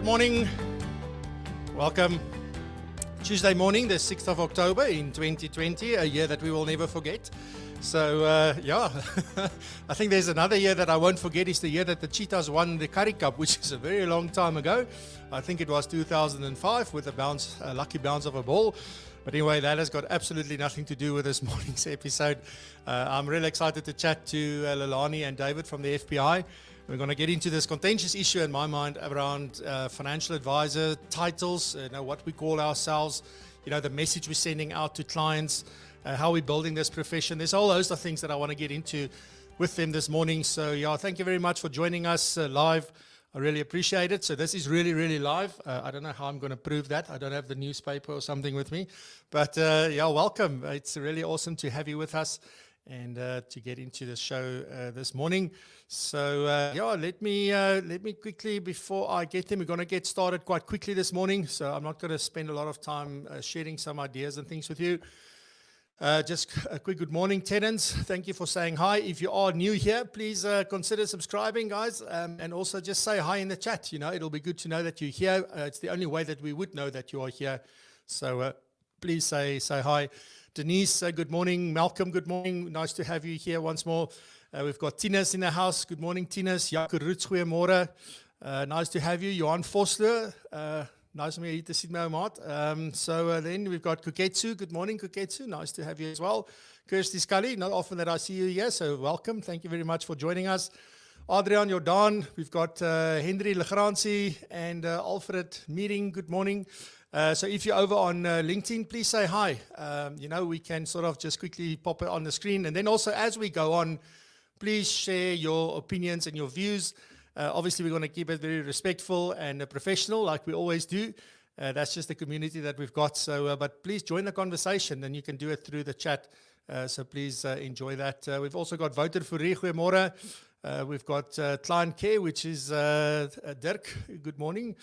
morning. Welcome. Tuesday morning, the 6th of October in 2020, a year that we will never forget. So, I think there's another year that I won't forget. Is the year that the Cheetahs won the Currie Cup, which is a very long time ago. I think it was 2005 with a lucky bounce of a ball. But anyway, that has got absolutely nothing to do with this morning's episode. I'm really excited to chat to Lelane and David from the FBI. We're going to get into this contentious issue in my mind around financial advisor titles, what we call ourselves, the message we're sending out to clients, how we're building this profession. There's a whole host of things that I want to get into with them this morning. So, thank you very much for joining us live. I really appreciate it. So this is really, really live. I don't know how I'm going to prove that. I don't have the newspaper or something with me. But, welcome. It's really awesome to have you with us and to get into the show this morning. So, let me quickly, before I get them, we're going to get started quite quickly this morning. So I'm not going to spend a lot of time sharing some ideas and things with you. Just a quick good morning, tenants. Thank you for saying hi. If you are new here, please consider subscribing, guys, and also just say hi in the chat. It'll be good to know that you're here. It's the only way that we would know that you are here. So please say hi. Denise, good morning. Malcolm, good morning. Nice to have you here once more. We've got Tinus in the house. Good morning, Tinus. Jaco Roots, goeiemôre. Nice to have you. Johan Vosloo. Nice om jou hier te sien, my maat. So then we've got Kuketsu. Good morning, Kuketsu. Nice to have you as well. Kirsty Scully, not often that I see you here, so welcome. Thank you very much for joining us. Adrian Jordan. We've got Henry Legrandsie and Alfred Meeting. Good morning. So if you're over on LinkedIn, please say hi. We can sort of just quickly pop it on the screen. And then also as we go on, please share your opinions and your views. Obviously, we're going to keep it very respectful and professional like we always do. That's just the community that we've got. So, but please join the conversation and you can do it through the chat. So please enjoy that. We've also got Wouter Fourie, goeiemôre. We've got Client Care, which is Dirk. Good morning.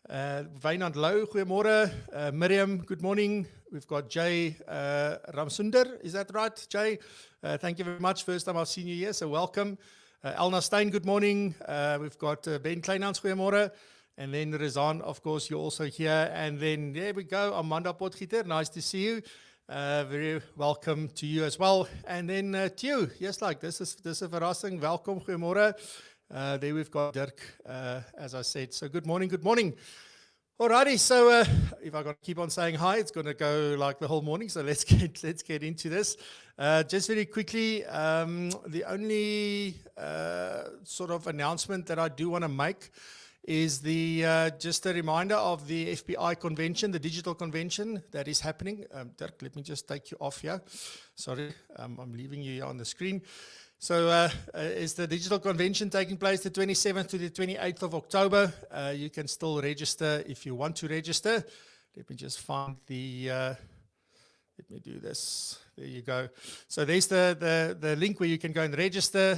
Wynand Lou, goeiemôre. Miriam, good morning. We've got Jay Ramsunder, is that right, Jay? Thank you very much. First time I've seen you here, so welcome. Elna Stein, good morning. We've got Ben Kleinhans, goeiemôre. And then Rizan, of course, you're also here. And then there we go, Amanda Potgieter, nice to see you. Very welcome to you as well. And then Theo, yes, this is a verrassing. Welkom, goeiemôre. There we've got Dirk, as I said. So good morning, good morning. Alrighty, so if I got to keep on saying hi, it's going to go like the whole morning. So let's get into this. Just very quickly, the only sort of announcement that I do want to make is just a reminder of the FBI convention, the digital convention that is happening. Dirk, let me just take you off here. Sorry, I'm leaving you here on the screen. So is the digital convention taking place the 27th to the 28th of October. You can still register if you want to register. Let me just find let me do this. There you go. So there's the link where you can go and register.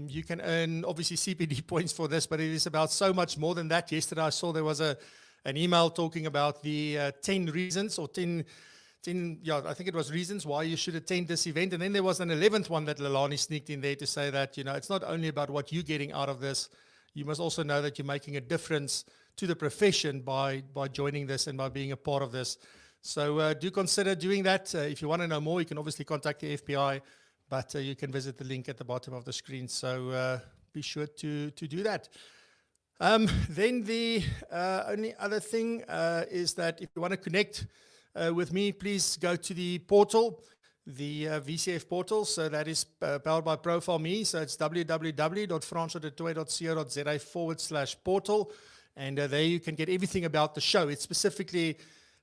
You can earn, obviously, CPD points for this, but it is about so much more than that. Yesterday I saw there was an email talking about the 10 reasons or 10, I think it was reasons why you should attend this event. And then there was an 11th one that Lelane sneaked in there to say that, it's not only about what you're getting out of this. You must also know that you're making a difference to the profession by joining this and by being a part of this. So do consider doing that. If you want to know more, you can obviously contact the FBI, but you can visit the link at the bottom of the screen. So be sure to do that. Then the only other thing is that if you want to connect with me, please go to the portal, the VCF portal. So that is powered by Profile Me. So it's www.francoisdutoit.co.za/portal. And there you can get everything about the show. It's specifically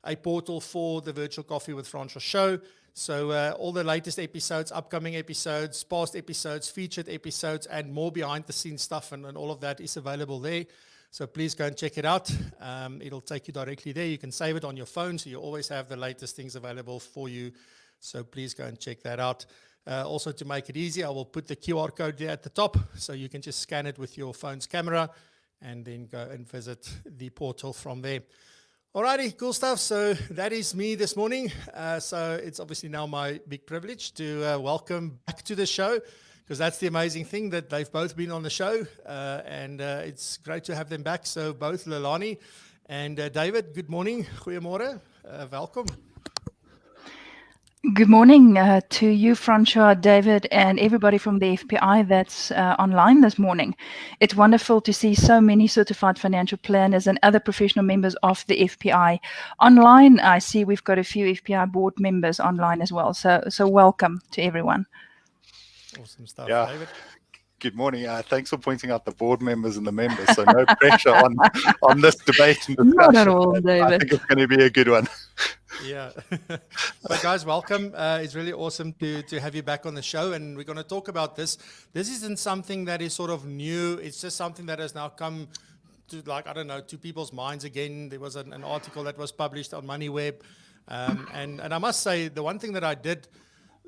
a portal for the Virtual Coffee with Francois show. So all the latest episodes, upcoming episodes, past episodes, featured episodes, and more behind the scenes stuff and all of that is available there. So please go and check it out. It'll take you directly there. You can save it on your phone, so you always have the latest things available for you. So please go and check that out. Also, to make it easy, I will put the QR code there at the top, so you can just scan it with your phone's camera and then go and visit the portal from there. Alrighty, cool stuff. So that is me this morning. So it's obviously now my big privilege to welcome back to the show because that's the amazing thing that they've both been on the show, and it's great to have them back. So both Lelane and David, good morning. Goeiemorgen. Welcome. Good morning to you, Francois, David, and everybody from the FPI that's online this morning. It's wonderful to see so many certified financial planners and other professional members of the FPI online. I see we've got a few FPI board members online as well. So welcome to everyone. Awesome stuff, Yeah. David. Good morning. Thanks for pointing out the board members and the members. So no pressure on this debate and discussion. Not at all, David. I think it's going to be a good one. Yeah. But guys, welcome. It's really awesome to have you back on the show, and we're going to talk about this. This isn't something that is sort of new. It's just something that has now come to, like, I don't know, to people's minds again. There was an article that was published on MoneyWeb. And I must say, the one thing that I did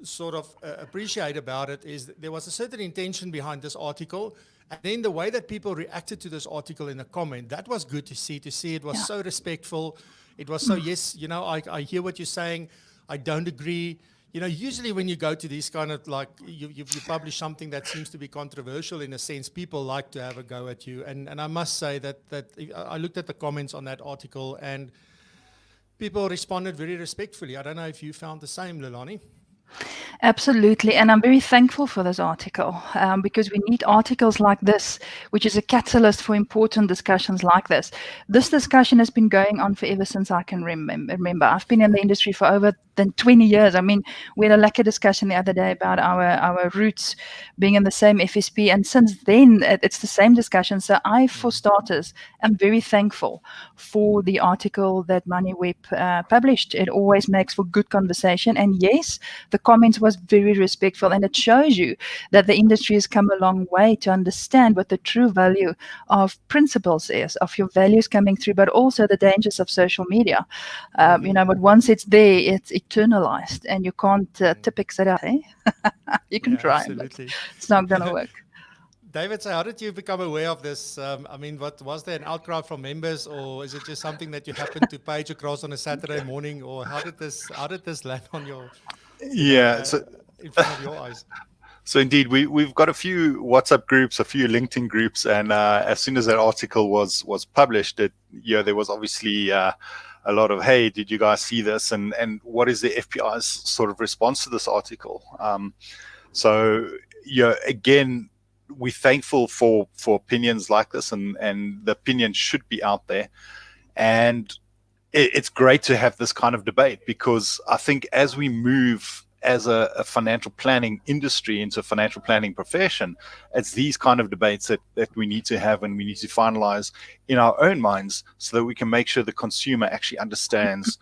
sort of appreciate about it is there was a certain intention behind this article, and then the way that people reacted to this article in the comment, that was good to see it was so respectful. It was so, yes, you know, I hear what you're saying, I don't agree. You know, usually when you go to these kind of, like, you publish something that seems to be controversial in a sense, people like to have a go at you, and I must say that I looked at the comments on that article and people responded very respectfully. I don't know if you found the same, Lelane. Absolutely, and I'm very thankful for this article because we need articles like this, which is a catalyst for important discussions like this. This discussion has been going on forever since I can remember. I've been in the industry for over than 20 years. I mean, we had a lekker discussion the other day about our roots being in the same FSP, and since then it's the same discussion. So I, for starters, am very thankful for the article that MoneyWeb published. It always makes for good conversation, and yes, the comments was very respectful, and it shows you that the industry has come a long way to understand what the true value of principles is, of your values coming through, but also the dangers of social media. You know, but once it's there, it's eternalized, and you can't Tipex it out. Eh? You can try, absolutely. but it's not going to work. David, so how did you become aware of this? I mean, what was there an outcry from members, or is it just something that you happened to page across on a Saturday morning, or how did this land on your in front of your eyes? So indeed, we've got a few WhatsApp groups, a few LinkedIn groups, and as soon as that article was published, there was obviously a lot of, hey, did you guys see this? And what is the FPI's sort of response to this article? So again, we're thankful for opinions like this, and the opinion should be out there. And it's great to have this kind of debate, because I think as we move as a financial planning industry into a financial planning profession, it's these kind of debates that we need to have, and we need to finalize in our own minds so that we can make sure the consumer actually understands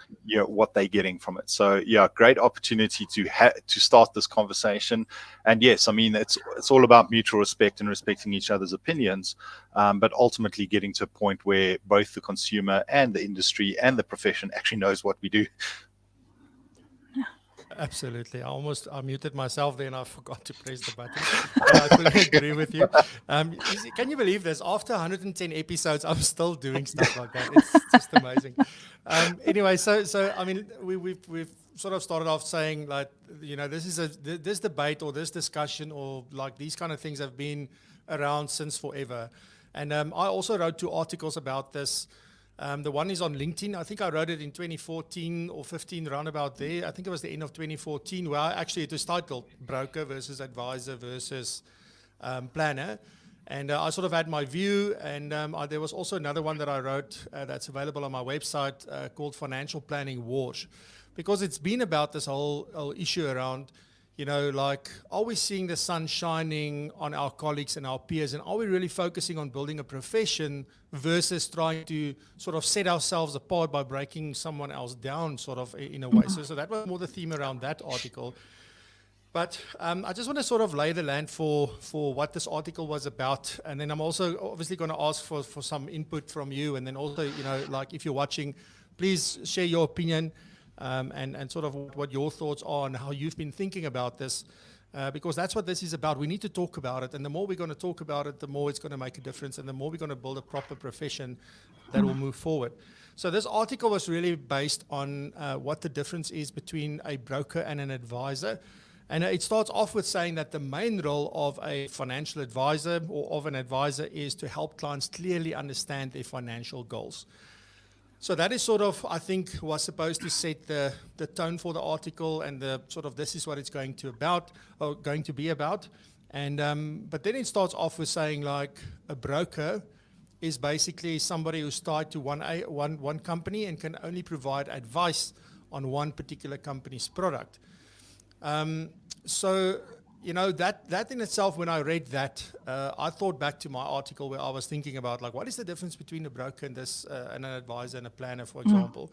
what they're getting from it. So great opportunity to start this conversation. And yes, I mean, it's all about mutual respect and respecting each other's opinions, but ultimately getting to a point where both the consumer and the industry and the profession actually knows what we do. Absolutely. I muted myself there and I forgot to press the button. I fully agree with you. Can you believe this? After 110 episodes, I'm still doing stuff like that. It's just amazing. Anyway, so I mean, we've sort of started off saying, like, you know, this debate or this discussion or like these kind of things have been around since forever. And I also wrote 2 articles about this. The one is on LinkedIn. I think I wrote it in 2014 or 15, around about there. I think it was the end of 2014, where it was titled Broker versus Advisor versus Planner. And I sort of had my view, and there was also another one that I wrote that's available on my website called Financial Planning Wars, because it's been about this whole issue around, you know, like, are we seeing the sun shining on our colleagues and our peers, and are we really focusing on building a profession versus trying to sort of set ourselves apart by breaking someone else down, sort of, in a way. So that was more the theme around that article. But I just want to sort of lay the land for what this article was about, and then I'm also obviously going to ask for some input from you, and then also, you know, like, if you're watching, please share your opinion. And sort of what your thoughts are and how you've been thinking about this, because that's what this is about. We need to talk about it, and the more we're going to talk about it, the more it's going to make a difference, and the more we're going to build a proper profession that will move forward. So this article was really based on what the difference is between a broker and an advisor. And it starts off with saying that the main role of a financial advisor or of an advisor is to help clients clearly understand their financial goals. So that is sort of, I think, was supposed to set the tone for the article and the sort of this is what it's going to be about. And but then it starts off with saying like a broker is basically somebody who's tied to one company and can only provide advice on one particular company's product. So, you know, that in itself, when I read that, I thought back to my article where I was thinking about, like, what is the difference between a broker and and an advisor and a planner, for example?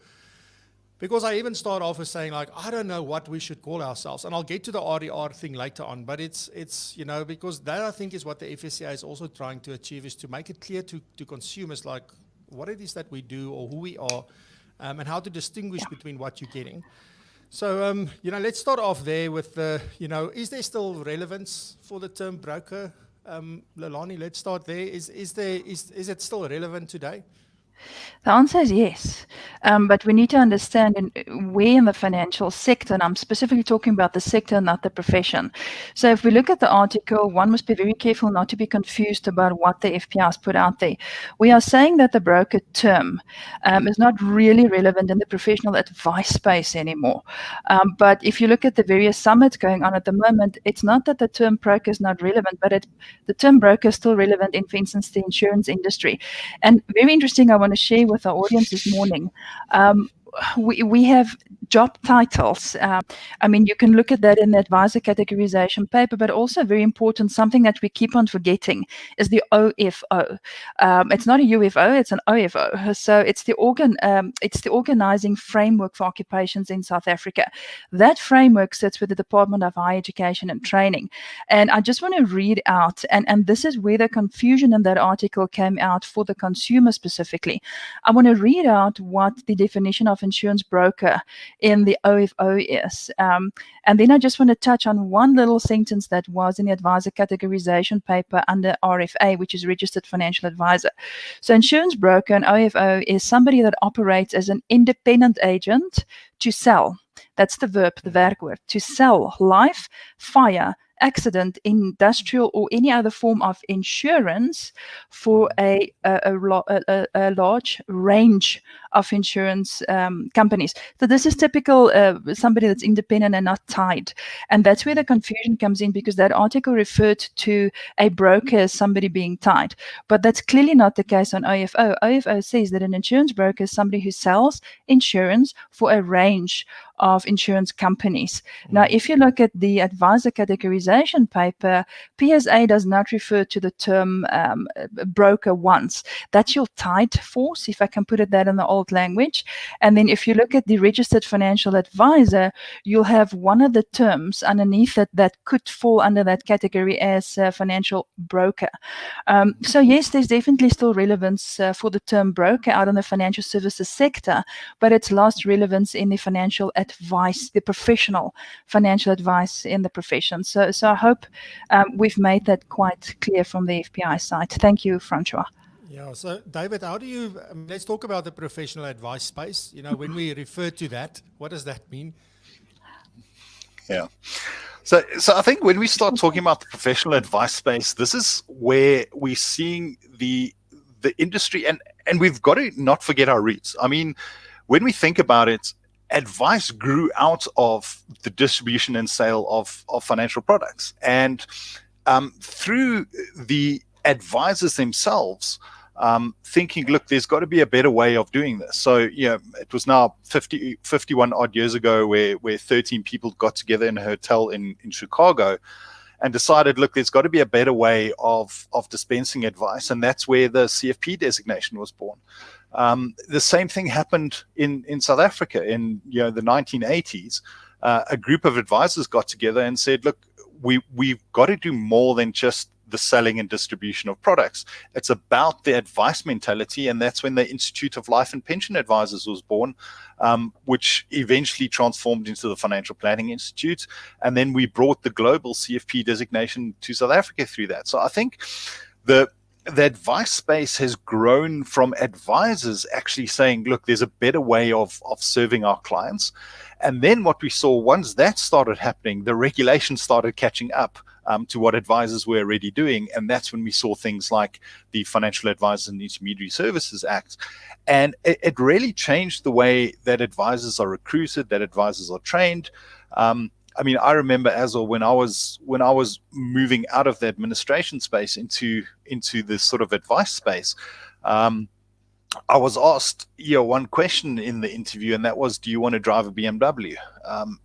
Because I even start off with saying, like, I don't know what we should call ourselves. And I'll get to the RDR thing later on. But it's you know, because that, I think, is what the FSCA is also trying to achieve, is to make it clear to consumers, like, what it is that we do or who we are, and how to distinguish between what you're getting. So, you know, let's start off there with the, you know, is there still relevance for the term broker? Lelane, let's start there. Is it still relevant today? The answer is yes, but we need to understand where in the financial sector, and I'm specifically talking about the sector, not the profession. So if we look at the article, one must be very careful not to be confused about what the FPI has put out there. We are saying that the broker term is not really relevant in the professional advice space anymore. But if you look at the various summits going on at the moment, it's not that the term broker is not relevant, but the term broker is still relevant in, for instance, the insurance industry. And very interesting, I want to share with our audience this morning. We have job titles. I mean, you can look at that in the advisor categorization paper, but also very important, something that we keep on forgetting is the OFO. It's not a UFO, it's an OFO. So it's the organizing framework for occupations in South Africa. That framework sits with the Department of Higher Education and Training. And I just want to read out, and this is where the confusion in that article came out for the consumer specifically. I want to read out what the definition of insurance broker in the OFO is. And then I just want to touch on one little sentence that was in the advisor categorization paper under RFA, which is Registered Financial Advisor. So insurance broker and OFO is somebody that operates as an independent agent to sell. That's the verb, the werkwoord, to sell life, fire, accident, industrial, or any other form of insurance for a large range of insurance companies. So this is typical somebody that's independent and not tied. And that's where the confusion comes in, because that article referred to a broker as somebody being tied. But that's clearly not the case on OFO. OFO says that an insurance broker is somebody who sells insurance for a range of insurance companies. Now, if you look at the advisor categorization paper, PSA does not refer to the term broker once. That's your tied force, if I can put it that in the old language. And then if you look at the registered financial advisor, you'll have one of the terms underneath it that could fall under that category as financial broker. So yes, there's definitely still relevance for the term broker out in the financial services sector, but it's lost relevance in the financial advice, the professional financial advice in the profession. So I hope we've made that quite clear from the FPI side. Thank you, Francois. Yeah, so David, how do you, let's talk about the professional advice space. You know, when we refer to that, what does that mean? Yeah. So I think when we start talking about the professional advice space, this is where we're seeing the industry, and we've got to not forget our roots. I mean, when we think about it, advice grew out of the distribution and sale of financial products. And through the advisors themselves, thinking, look, there's got to be a better way of doing this. So, you know, it was now 51 odd years ago where 13 people got together in a hotel in Chicago and decided, look, there's got to be a better way of dispensing advice. And that's where the CFP designation was born. The same thing happened in South Africa in the 1980s. A group of advisors got together and said, look, we've got to do more than just the selling and distribution of products. It's about the advice mentality, and that's when the Institute of Life and Pension Advisors was born, which eventually transformed into the Financial Planning Institute. And then we brought the global CFP designation to South Africa through that. So I think the the advice space has grown from advisors actually saying, look, there's a better way of serving our clients. And then what we saw, once that started happening, the regulation started catching up to what advisors were already doing. And that's when we saw things like the Financial Advisors and Intermediary Services Act. And it really changed the way that advisors are recruited, that advisors are trained. I mean, I remember as well when I was moving out of the administration space into this sort of advice space, I was asked one question in the interview, and that was, do you want to drive a BMW?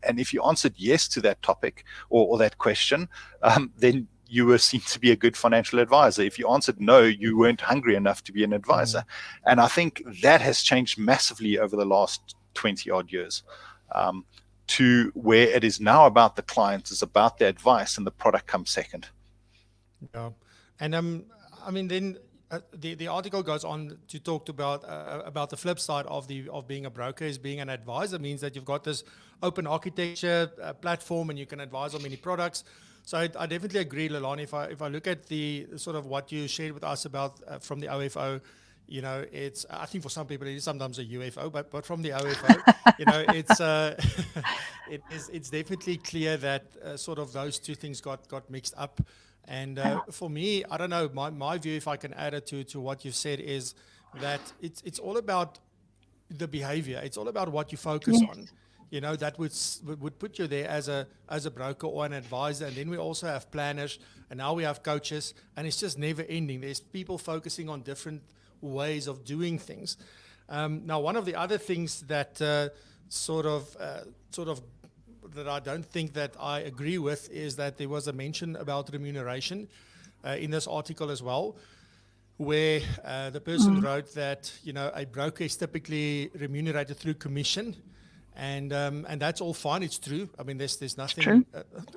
And if you answered yes to that topic or that question, then you were seen to be a good financial advisor. If you answered no, you weren't hungry enough to be an advisor. And I think that has changed massively over the last 20 odd years. To where it is now about the client, is about the advice, and the product comes second. Yeah, and I mean, then the article goes on to talk about the flip side of being a broker is being an advisor means that you've got this open architecture platform and you can advise on many products. So I definitely agree, Lelane. If I look at the sort of what you shared with us about from the OFO. You know, it's, I think for some people it is sometimes a UFO, but from the OFO, you know, it's definitely clear that sort of those two things got mixed up. And for me, I don't know, my view, if I can add it to what you said, is that it's all about the behavior. It's all about what you focus on. You know, that would put you there as a broker or an advisor. And then we also have planners, and now we have coaches, and it's just never ending. There's people focusing on different ways of doing things. Now, one of the other things that sort of that I don't think that I agree with is that there was a mention about remuneration in this article as well, where the person wrote that, you know, a broker is typically remunerated through commission, and that's all fine. It's true. I mean, there's nothing.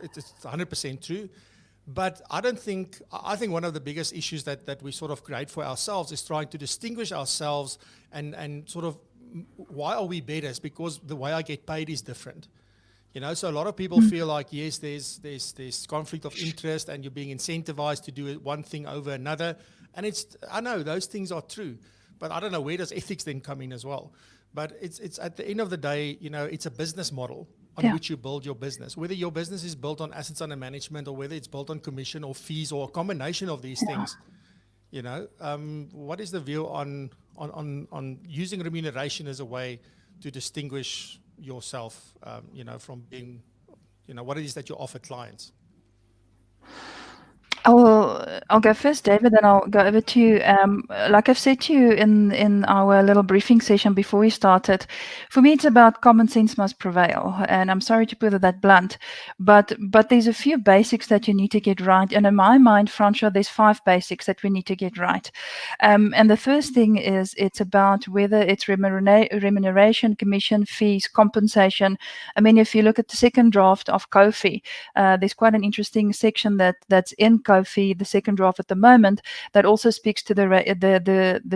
It's 100% true. But I think one of the biggest issues that we sort of create for ourselves is trying to distinguish ourselves and sort of, why are we better? It's because the way I get paid is different. You know, so a lot of people feel like, yes, there's conflict of interest and you're being incentivized to do one thing over another. And I know those things are true, but I don't know, where does ethics then come in as well? But it's at the end of the day, you know, it's a business model on which you build your business. Whether your business is built on assets under management or whether it's built on commission or fees or a combination of these things, you know, what is the view on using remuneration as a way to distinguish yourself, you know, from being, you know, what it is that you offer clients? I'll go first, David, then I'll go over to you. Like I've said to you in our little briefing session before we started, for me it's about common sense must prevail. And I'm sorry to put it that blunt, but there's a few basics that you need to get right. And in my mind, Francois, there's 5 basics that we need to get right. And the first thing is it's about whether it's remuneration, commission, fees, compensation. I mean, if you look at the second draft of COFI, there's quite an interesting section that's in COFI, the second draft at the moment, that also speaks to the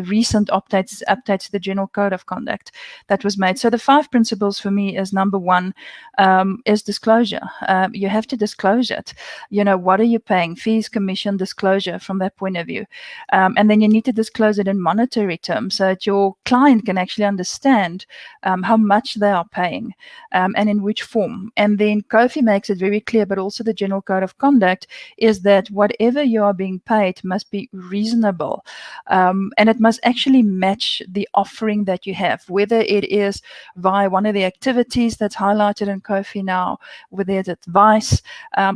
recent updates to the General Code of Conduct that was made. So the 5 principles for me is, number 1, is disclosure. You have to disclose it. You know, what are you paying? Fees, commission, disclosure from that point of view. And then you need to disclose it in monetary terms so that your client can actually understand how much they are paying and in which form. And then COFI makes it very clear, but also the General Code of Conduct, is that whatever you are being paid must be reasonable, and it must actually match the offering that you have, whether it is via one of the activities that's highlighted in COFI now, whether it's advice,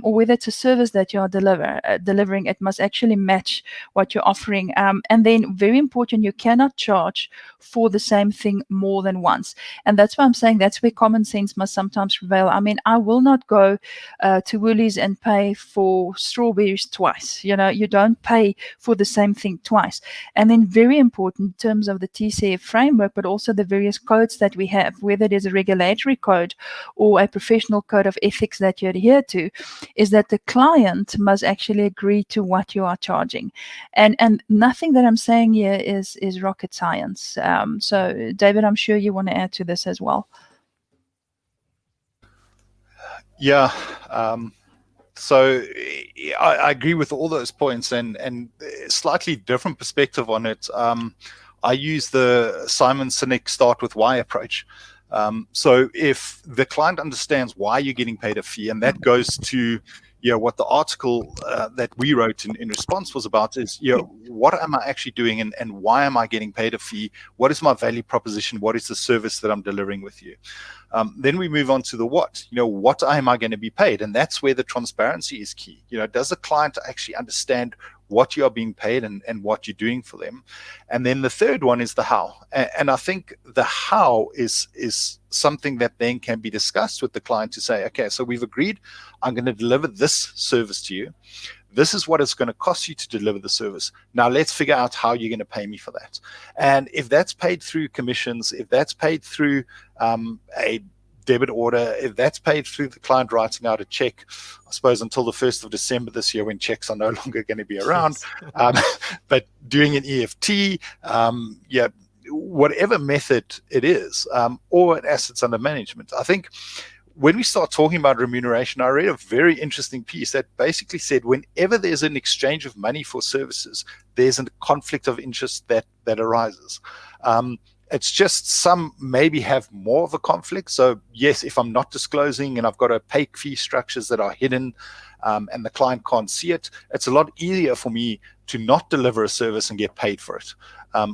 or whether it's a service that you are delivering. It must actually match what you're offering. And then, very important, you cannot charge for the same thing more than once. And that's why I'm saying that's where common sense must sometimes prevail. I mean, I will not go to Woolies and pay for strawberries twice. You know, you don't pay for the same thing twice. And then, very important in terms of the TCF framework, but also the various codes that we have, whether it is a regulatory code or a professional code of ethics that you adhere to, is that the client must actually agree to what you are charging. And nothing that I'm saying here is rocket science. So, David, I'm sure you want to add to this as well. Yeah. So I agree with all those points, and slightly different perspective on it. I use the Simon Sinek start with why approach. So if the client understands why you're getting paid a fee, and that goes to what the article that we wrote in response was about is, what am I actually doing, and why am I getting paid a fee? What is my value proposition? What is the service that I'm delivering with you? Then we move on to the what. What am I going to be paid? And that's where the transparency is key. Does the client actually understand what you are being paid and what you're doing for them? And then the third one is the how. And I think the how is something that then can be discussed with the client to say, okay, so we've agreed, I'm going to deliver this service to you. This is what it's going to cost you to deliver the service. Now let's figure out how you're going to pay me for that. And if that's paid through commissions, if that's paid through a debit order, if that's paid through the client writing out a check, I suppose until the 1st of December this year when checks are no longer going to be around, but doing an EFT, whatever method it is, or an assets under management. I think when we start talking about remuneration, I read a very interesting piece that basically said whenever there's an exchange of money for services, there's a conflict of interest that arises. It's just some maybe have more of a conflict. So yes, if I'm not disclosing and I've got opaque fee structures that are hidden and the client can't see it, it's a lot easier for me to not deliver a service and get paid for it.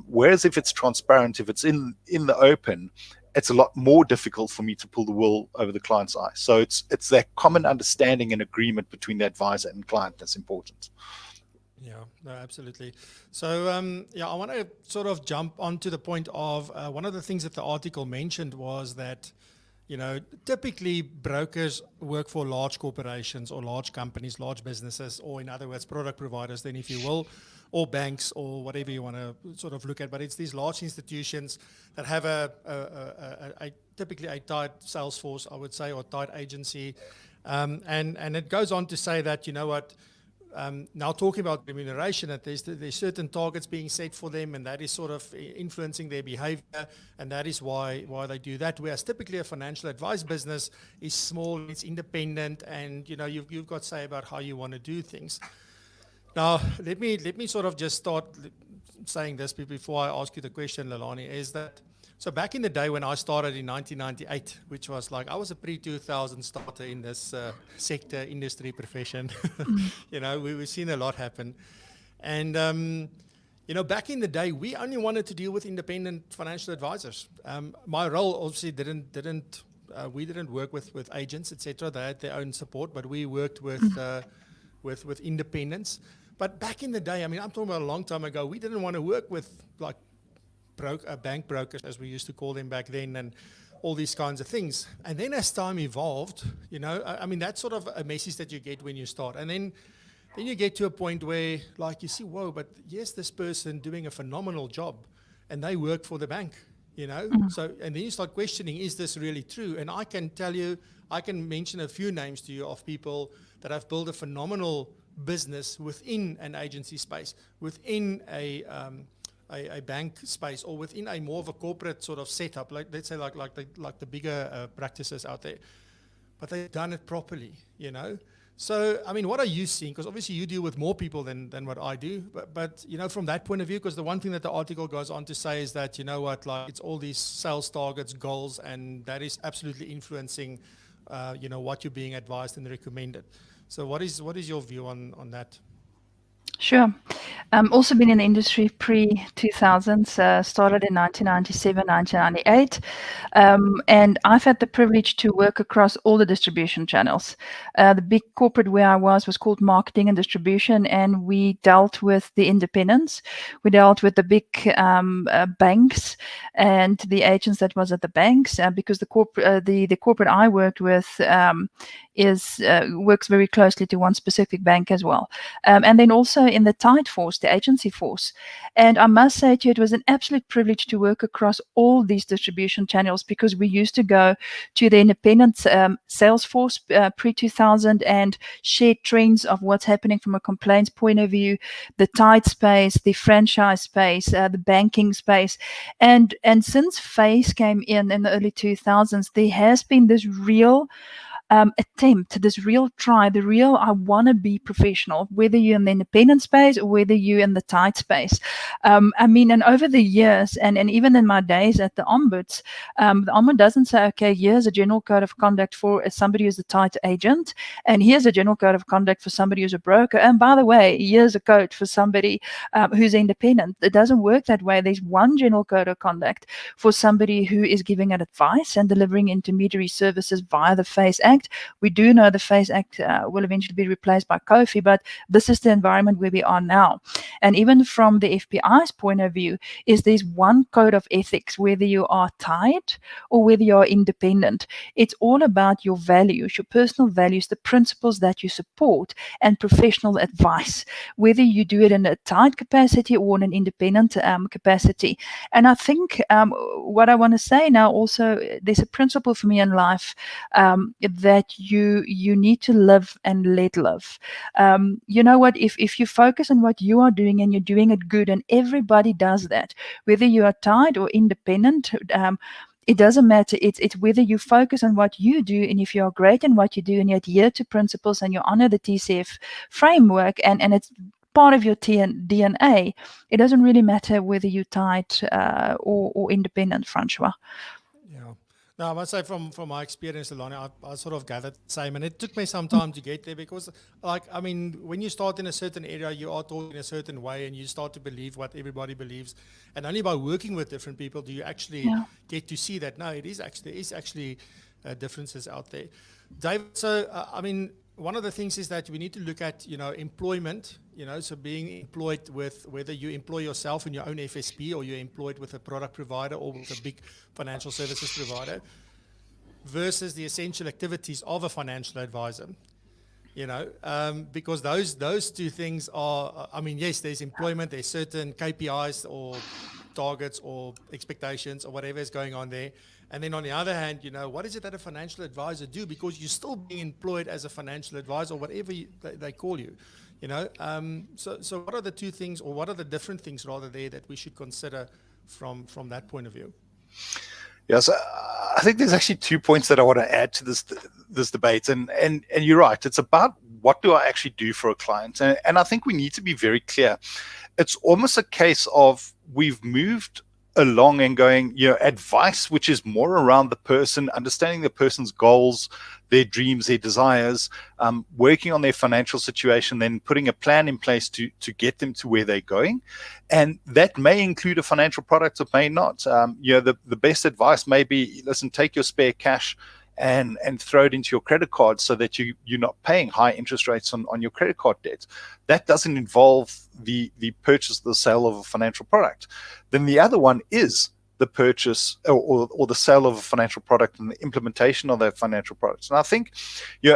Whereas if it's transparent, if it's in the open, it's a lot more difficult for me to pull the wool over the client's eye. So it's that common understanding and agreement between the advisor and client that's important. Yeah, no, absolutely. So, I want to sort of jump onto the point of one of the things that the article mentioned was that, typically brokers work for large corporations or large companies, large businesses, or in other words, product providers, then if you will, or banks or whatever you want to sort of look at. But it's these large institutions that have a typically a tight sales force, I would say, or tight agency. And it goes on to say that, now talking about remuneration, that there's certain targets being set for them, and that is sort of influencing their behavior, and that is why they do that. Whereas typically a financial advice business is small, it's independent, and you've got say about how you want to do things. Now let me sort of just start saying this before I ask you the question, Lelane, is that so back in the day when I started in 1998, which was like, I was a pre-2000 starter in this sector, industry, profession. We've seen a lot happen. And, back in the day, we only wanted to deal with independent financial advisors. My role obviously we didn't work with agents, etc. They had their own support, but we worked with independents. But back in the day, I'm talking about a long time ago, we didn't want to work with like bank brokers, as we used to call them back then, and all these kinds of things. And then as time evolved, that's sort of a message that you get when you start. And then you get to a point where, like, you see, whoa, but yes, this person doing a phenomenal job, and they work for the bank, So, and then you start questioning, is this really true? And I can mention a few names to you of people that have built a phenomenal business within an agency space, within a bank space, or within a more of a corporate sort of setup, like let's say like the bigger practices out there, but they've done it properly, So, what are you seeing? Because obviously you deal with more people than what I do, but from that point of view, because the one thing that the article goes on to say is that, it's all these sales targets, goals, and that is absolutely influencing, what you're being advised and recommended. So what is your view on that? Sure. Also been in the industry pre-2000s, started in 1997, 1998. And I've had the privilege to work across all the distribution channels. The big corporate where I was called marketing and distribution, and we dealt with the independents. We dealt with the big banks and the agents that was at the banks, because the corporate I worked with works very closely to one specific bank as well. And then also in the tight force, the agency force. And I must say to you, it was an absolute privilege to work across all these distribution channels, because we used to go to the independent sales force pre-2000 and share trends of what's happening from a complaints point of view, the tight space, the franchise space, the banking space. And since FACE came in the early 2000s, there has been this real attempt, this real try, the real I want to be professional, whether you're in the independent space or whether you're in the tight space. I mean, and over the years, and even in my days at the Ombuds, the Ombud doesn't say, okay, here's a general code of conduct for somebody who's a tight agent, and here's a general code of conduct for somebody who's a broker. And by the way, here's a code for somebody who's independent. It doesn't work that way. There's one general code of conduct for somebody who is giving an advice and delivering intermediary services via the FACE Act. We do know the FACE Act will eventually be replaced by COFI, but this is the environment where we are now. And even from the FPI's point of view, is there's one code of ethics, whether you are tied or whether you are independent. It's all about your values, your personal values, the principles that you support, and professional advice, whether you do it in a tied capacity or in an independent capacity. And I think what I want to say now also, there's a principle for me in life that you need to live and let live. You know what, if you focus on what you are doing and you're doing it good, and everybody does that, whether you are tied or independent, it doesn't matter. It's whether you focus on what you do, and if you are great in what you do and you adhere to principles and you honor the TCF framework, and it's part of your DNA, it doesn't really matter whether you're tied or independent, Francois. Yeah. No, I must say from my experience, Lelane, I sort of gathered the same, and it took me some time to get there because, like, I mean, when you start in a certain area, you are taught in a certain way, and you start to believe what everybody believes, and only by working with different people do you actually get to see that, no, there is actually differences out there. David, so, I mean, one of the things is that we need to look at, employment, so being employed with, whether you employ yourself in your own FSP or you're employed with a product provider or with a big financial services provider, versus the essential activities of a financial advisor, because those two things are, I mean, yes, there's employment, there's certain KPIs or targets or expectations or whatever is going on there. And then on the other hand, what is it that a financial advisor do? Because you're still being employed as a financial advisor or whatever they call you, So what are the two things, or what are the different things rather there that we should consider from that point of view? Yes, I think there's actually 2 points that I want to add to this debate, and you're right. It's about what do I actually do for a client, and I think we need to be very clear. It's almost a case of we've moved along and going, advice which is more around the person, understanding the person's goals, their dreams, their desires, working on their financial situation, then putting a plan in place to get them to where they're going. And that may include a financial product, or may not. The best advice may be, listen, take your spare cash and throw it into your credit card so that you're not paying high interest rates on your credit card debt. That doesn't involve the purchase, the sale of a financial product. Then the other one is the purchase or the sale of a financial product and the implementation of that financial product. And I think,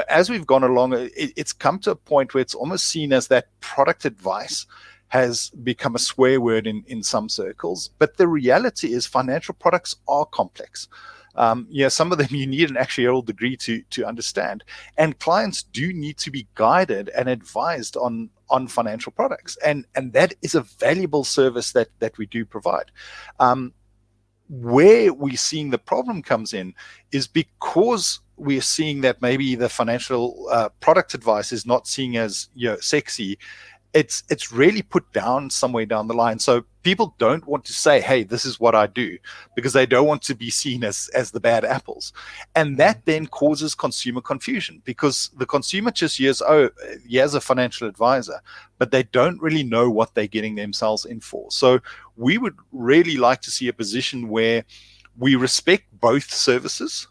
as we've gone along, it's come to a point where it's almost seen as that product advice has become a swear word in some circles. But the reality is financial products are complex. Some of them you need an actuarial degree to understand, and clients do need to be guided and advised on financial products, and that is a valuable service that we do provide. Where we're seeing the problem comes in is because we're seeing that maybe the financial product advice is not seen as sexy. It's really put down somewhere down the line. So people don't want to say, hey, this is what I do, because they don't want to be seen as the bad apples. And that then causes consumer confusion, because the consumer just hears, oh, he has a financial advisor, but they don't really know what they're getting themselves in for. So we would really like to see a position where we respect both services,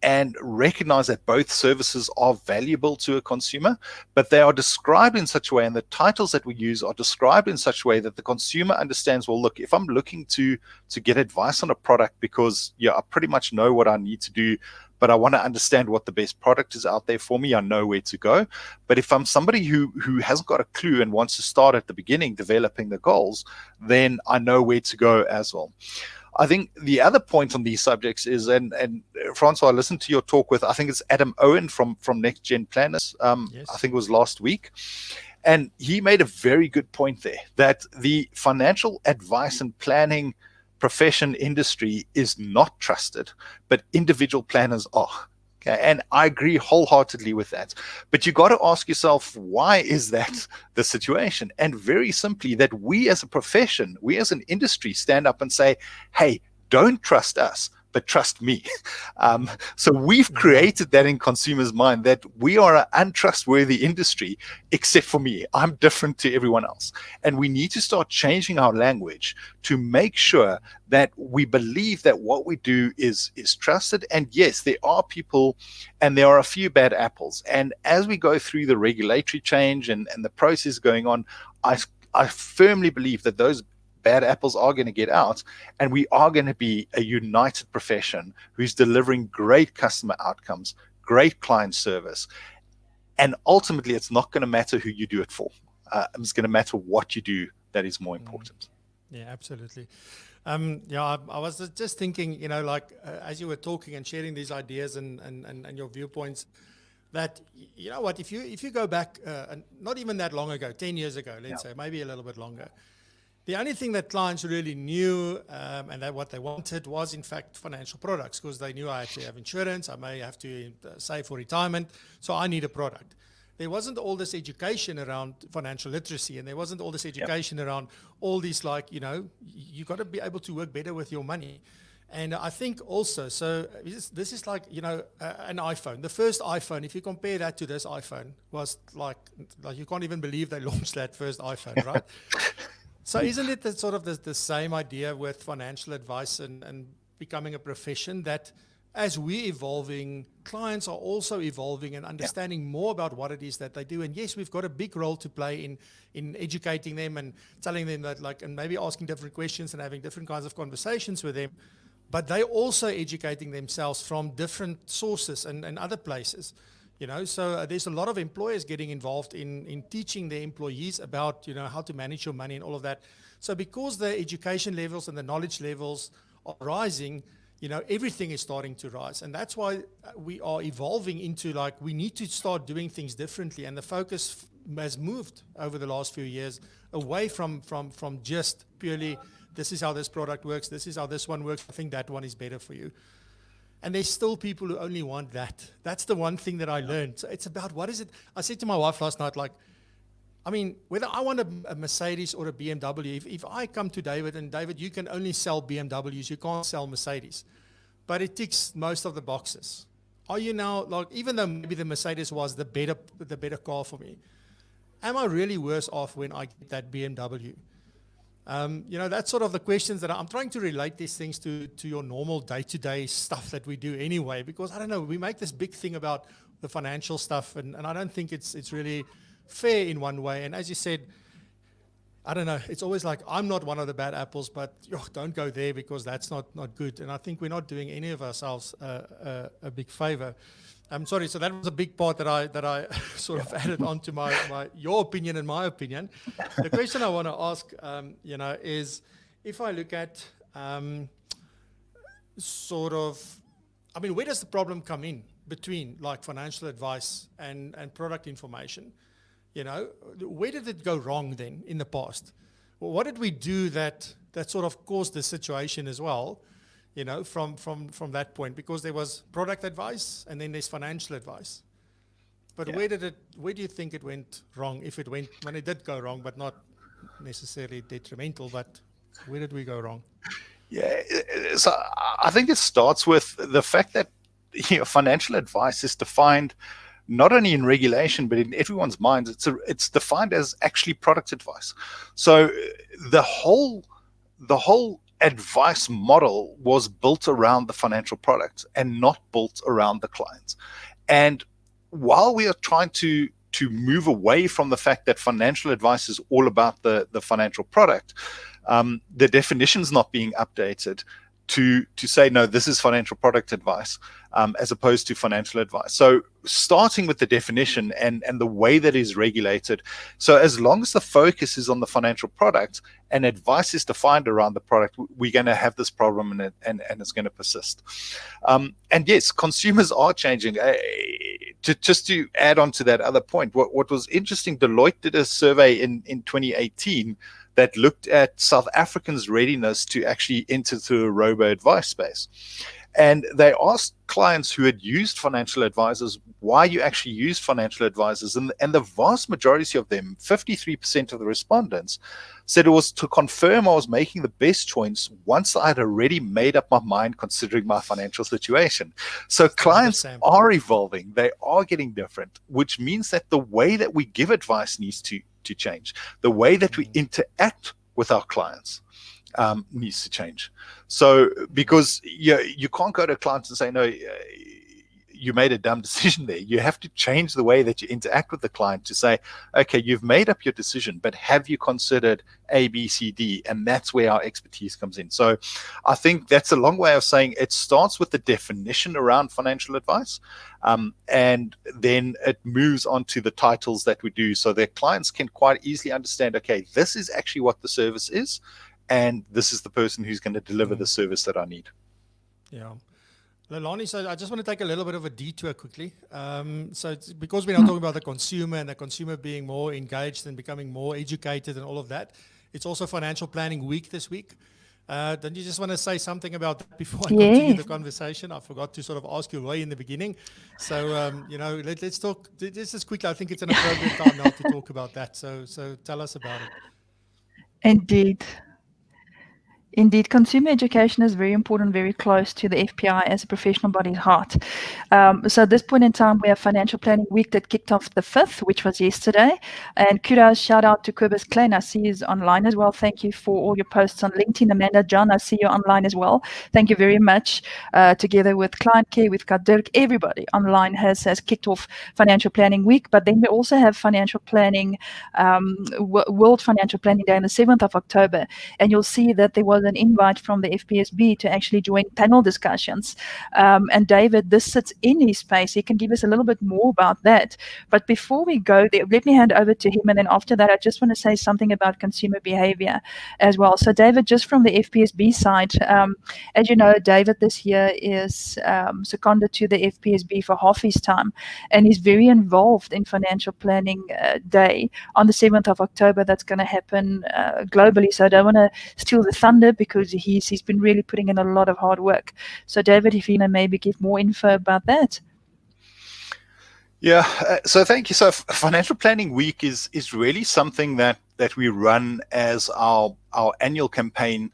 and recognize that both services are valuable to a consumer, but they are described in such a way, and the titles that we use are described in such a way that the consumer understands, well, look, if I'm looking to get advice on a product because, I pretty much know what I need to do, but I want to understand what the best product is out there for me, I know where to go. But if I'm somebody who hasn't got a clue and wants to start at the beginning developing the goals, then I know where to go as well. I think the other point on these subjects is, and Francois, I listened to your talk with, I think it's Adam Owen from Next Gen Planners, yes. I think it was last week. And he made a very good point there, that the financial advice and planning profession industry is not trusted, but individual planners are. Okay, and I agree wholeheartedly with that. But you got to ask yourself, why is that the situation? And very simply, that we as a profession, we as an industry stand up and say, hey, don't trust us, but trust me. So we've created that in consumers' mind, that we are an untrustworthy industry, except for me. I'm different to everyone else. And we need to start changing our language to make sure that we believe that what we do is trusted. And yes, there are people and there are a few bad apples. And as we go through the regulatory change and the process going on, I firmly believe that those bad apples are going to get out, and we are going to be a united profession who's delivering great customer outcomes, great client service. And ultimately, it's not going to matter who you do it for. It's going to matter what you do that is more important. Yeah, absolutely. I was just thinking, as you were talking and sharing these ideas and your viewpoints, that, you know what, if you go back, not even that long ago, 10 years ago, let's say, maybe a little bit longer, the only thing that clients really knew and that what they wanted was, in fact, financial products, because they knew I had to have insurance, I may have to save for retirement, so I need a product. There wasn't all this education around financial literacy, and there wasn't all this education around all these, you got to be able to work better with your money. And I think also, so this is like, an iPhone. The first iPhone, if you compare that to this iPhone, was like you can't even believe they launched that first iPhone, right? So isn't it the same idea with financial advice and becoming a profession, that as we're evolving, clients are also evolving and understanding more about what it is that they do? And yes, we've got a big role to play in educating them and telling them that, and maybe asking different questions and having different kinds of conversations with them. But they're also educating themselves from different sources and other places. So there's a lot of employers getting involved in teaching their employees about, how to manage your money and all of that. So because the education levels and the knowledge levels are rising, everything is starting to rise. And that's why we are evolving into, we need to start doing things differently. And the focus has moved over the last few years away from just purely, this is how this product works, this is how this one works, I think that one is better for you. And there's still people who only want that. That's the one thing that I learned. So it's about, what is it? I said to my wife last night, whether I want a Mercedes or a BMW, if I come to David, and David, you can only sell BMWs, you can't sell Mercedes, but it ticks most of the boxes. Are you now, even though maybe the Mercedes was the better car for me, am I really worse off when I get that BMW? That's sort of the questions that I'm trying to relate these things to your normal day-to-day stuff that we do anyway, because I don't know, we make this big thing about the financial stuff, and I don't think it's really fair in one way. And as you said, I don't know, it's always like, I'm not one of the bad apples, but don't go there because that's not good. And I think we're not doing any of ourselves a big favor. I'm sorry, so that was a big part that I sort of added on to your opinion and my opinion. The question I want to ask, is if I look at where does the problem come in between financial advice and product information? Where did it go wrong then in the past? Well, what did we do that sort of caused this situation as well? From that point, because there was product advice and then there's financial advice. But where do you think it went wrong, when it did go wrong, but not necessarily detrimental, but where did we go wrong? Yeah, so I think it starts with the fact that financial advice is defined not only in regulation, but in everyone's minds. It's defined as actually product advice. So the whole advice model was built around the financial product and not built around the clients. And while we are trying to move away from the fact that financial advice is all about the financial product, the definition's not being updated to say, no, this is financial product advice, as opposed to financial advice. So starting with the definition and the way that is regulated. So as long as the focus is on the financial product and advice is defined around the product, we're going to have this problem, and it's going to persist. And yes, consumers are changing. Just to add on to that other point, what was interesting, Deloitte did a survey in 2018 that looked at South Africans' readiness to actually enter the robo-advice space. And they asked clients who had used financial advisors why you actually used financial advisors. And the vast majority of them, 53% of the respondents, said it was to confirm I was making the best choice once I'd already made up my mind considering my financial situation. So clients are evolving. They are getting different, which means that the way that we give advice needs to change. The way that we interact with our clients needs to change. So because you can't go to clients and say, no, you made a dumb decision there. You have to change the way that you interact with the client to say, okay, you've made up your decision, but have you considered A, B, C, D? And that's where our expertise comes in. So I think that's a long way of saying it starts with the definition around financial advice. And then it moves on to the titles that we do so that clients can quite easily understand, okay, this is actually what the service is. And this is the person who's going to deliver the service that I need. Yeah. Lelane, so I just want to take a little bit of a detour quickly. So it's because we're not talking about the consumer and the consumer being more engaged and becoming more educated and all of that, it's also Financial Planning Week this week. Don't you just want to say something about that before I continue the conversation? I forgot to sort of ask you way in the beginning. So, let's talk. This is quickly. I think it's an appropriate time now to talk about that. So tell us about it. Indeed, consumer education is very important, very close to the FPI as a professional body's heart. So at this point in time, we have Financial Planning Week that kicked off the 5th, which was yesterday. And kudos, shout out to Kobus Klein. I see he's online as well. Thank you for all your posts on LinkedIn. Amanda John, I see you online as well. Thank you very much. Together with Client Care, with Dirk, everybody online has kicked off Financial Planning Week. But then we also have Financial Planning, World Financial Planning Day on the 7th of October. And you'll see that there was an invite from the FPSB to actually join panel discussions. And David, this sits in his space. He can give us a little bit more about that. But before we go there, let me hand over to him. And then after that, I just want to say something about consumer behavior as well. So David, just from the FPSB side, as you know, David this year is seconded to the FPSB for half his time. And he's very involved in Financial Planning Day on the 7th of October. That's going to happen globally. So I don't want to steal the thunder, because he's been really putting in a lot of hard work. So David, if you maybe give more info about that. Yeah, so thank you. So Financial Planning Week is really something that we run as our annual campaign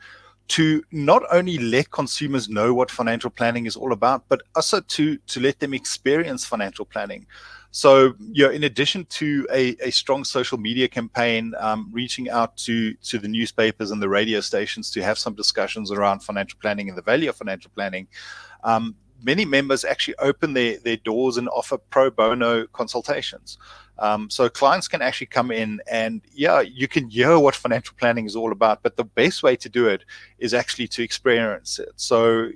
to not only let consumers know what financial planning is all about, but also to let them experience financial planning. So, in addition to a strong social media campaign, reaching out to the newspapers and the radio stations to have some discussions around financial planning and the value of financial planning, many members actually open their doors and offer pro bono consultations. So clients can actually come in and, you can hear what financial planning is all about, but the best way to do it is actually to experience it. So,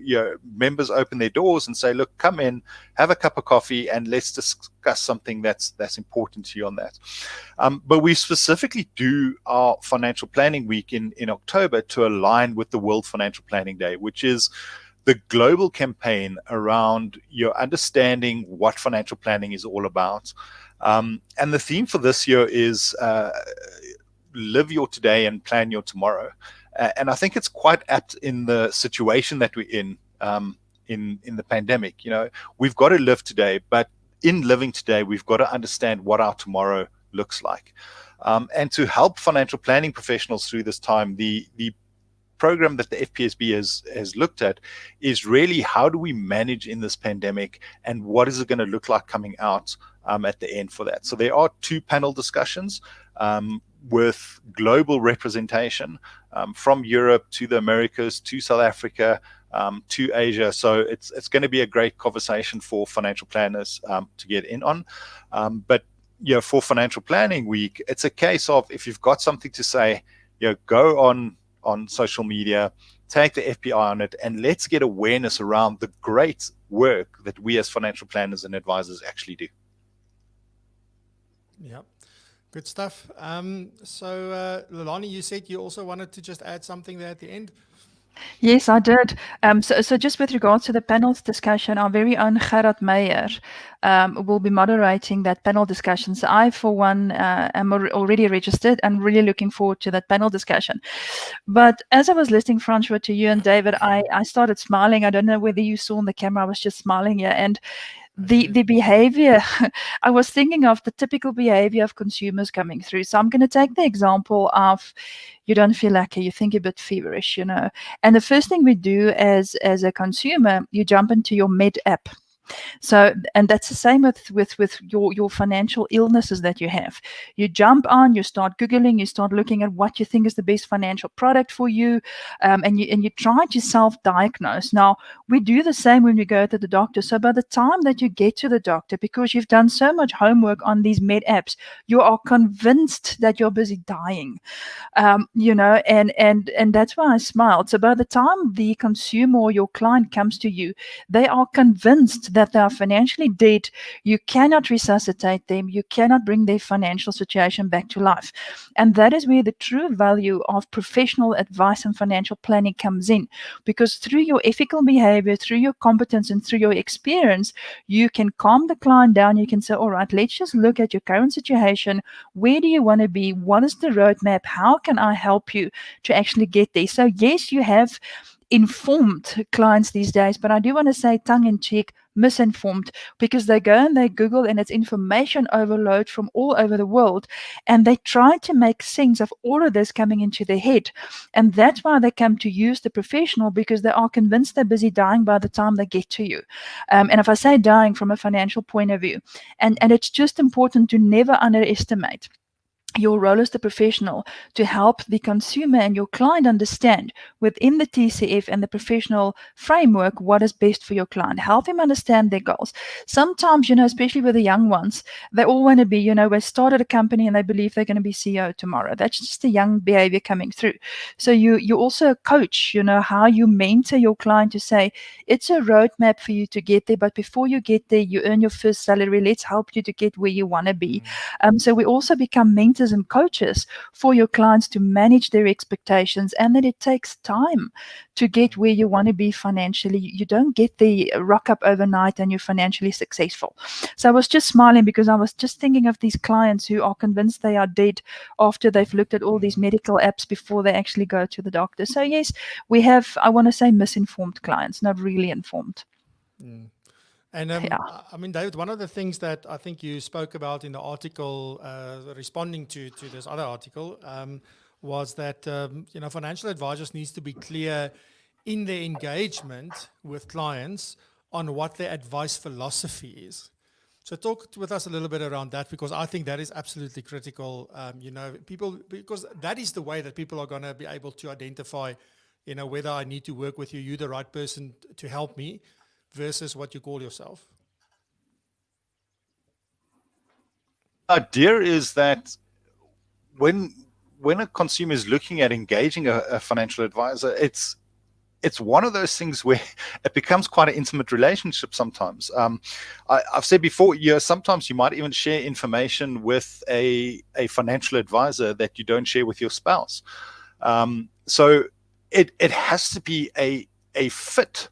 members open their doors and say, look, come in, have a cup of coffee, and let's discuss something that's important to you on that. But we specifically do our Financial Planning Week in October to align with the World Financial Planning Day, which is the global campaign around your understanding what financial planning is all about. And the theme for this year is live your today and plan your tomorrow. And I think it's quite apt in the situation that we're in the pandemic. We've got to live today, but in living today, we've got to understand what our tomorrow looks like. And to help financial planning professionals through this time, the program that the FPSB has looked at is really how do we manage in this pandemic, and what is it going to look like coming out at the end for that. So there are 2 panel discussions with global representation from Europe to the Americas to South Africa to Asia. So it's going to be a great conversation for financial planners to get in on. But for Financial Planning Week, it's a case of, if you've got something to say, go on social media, take the FPI on it, and let's get awareness around the great work that we as financial planners and advisors actually do. Yeah, good stuff. So, Lelane, you said you also wanted to just add something there at the end. Yes, I did. So just with regards to the panel's discussion, our very own Gerard Meyer will be moderating that panel discussion. So I, for one, am already registered and really looking forward to that panel discussion. But as I was listening, Francois, to you and David, I started smiling. I don't know whether you saw on the camera, I was just smiling here. And the behavior, I was thinking of the typical behavior of consumers coming through. So I'm going to take the example of you don't feel lucky, you think a bit feverish, you know. And the first thing we do as a consumer, you jump into your Med app. So, and that's the same with your financial illnesses that you have. You jump on, you start Googling, you start looking at what you think is the best financial product for you, and you try to self-diagnose. Now, we do the same when we go to the doctor. So by the time that you get to the doctor, because you've done so much homework on these med apps, you are convinced that you're busy dying. You know, and that's why I smiled. So by the time the consumer or your client comes to you, they are convinced that they are financially dead. You cannot resuscitate them. You cannot bring their financial situation back to life. And that is where the true value of professional advice and financial planning comes in. Because through your ethical behavior, through your competence, and through your experience, you can calm the client down. You can say, all right, let's just look at your current situation. Where do you want to be? What is the roadmap? How can I help you to actually get there? So yes, you have informed clients these days, but I do want to say tongue in cheek, misinformed, because they go and they Google and it's information overload from all over the world, and they try to make sense of all of this coming into their head. And that's why they come to use the professional, because they are convinced they're busy dying by the time they get to you. And if I say dying from a financial point of view, and it's just important to never underestimate your role as the professional to help the consumer and your client understand within the TCF and the professional framework what is best for your client. Help them understand their goals. Sometimes, you know, especially with the young ones, they all want to be, you know, they started a company and they believe they're going to be CEO tomorrow. That's just a young behavior coming through. So you also coach, you know, how you mentor your client to say, it's a roadmap for you to get there, but before you get there, you earn your first salary. Let's help you to get where you want to be. So we also become mentors and coaches for your clients to manage their expectations, and that it takes time to get where you want to be financially. You don't get the rock up overnight and you're financially successful. So I was just smiling because I was just thinking of these clients who are convinced they are dead after they've looked at all these medical apps before they actually go to the doctor. So yes, we have, I want to say, misinformed clients, not really informed. And Yeah. I mean, David, one of the things that I think you spoke about in the article, responding to this other article, was that you know, financial advisors needs to be clear in their engagement with clients on what their advice philosophy is. So talk with us a little bit around that, because I think that is absolutely critical. You know, people, because that is the way that people are going to be able to identify, you know, whether I need to work with you, you're the right person to help me, versus what you call yourself. Idea is that when a consumer is looking at engaging a financial advisor, it's one of those things where it becomes quite an intimate relationship sometimes. I've said before, sometimes you might even share information with a financial advisor that you don't share with your spouse. So it has to be a fit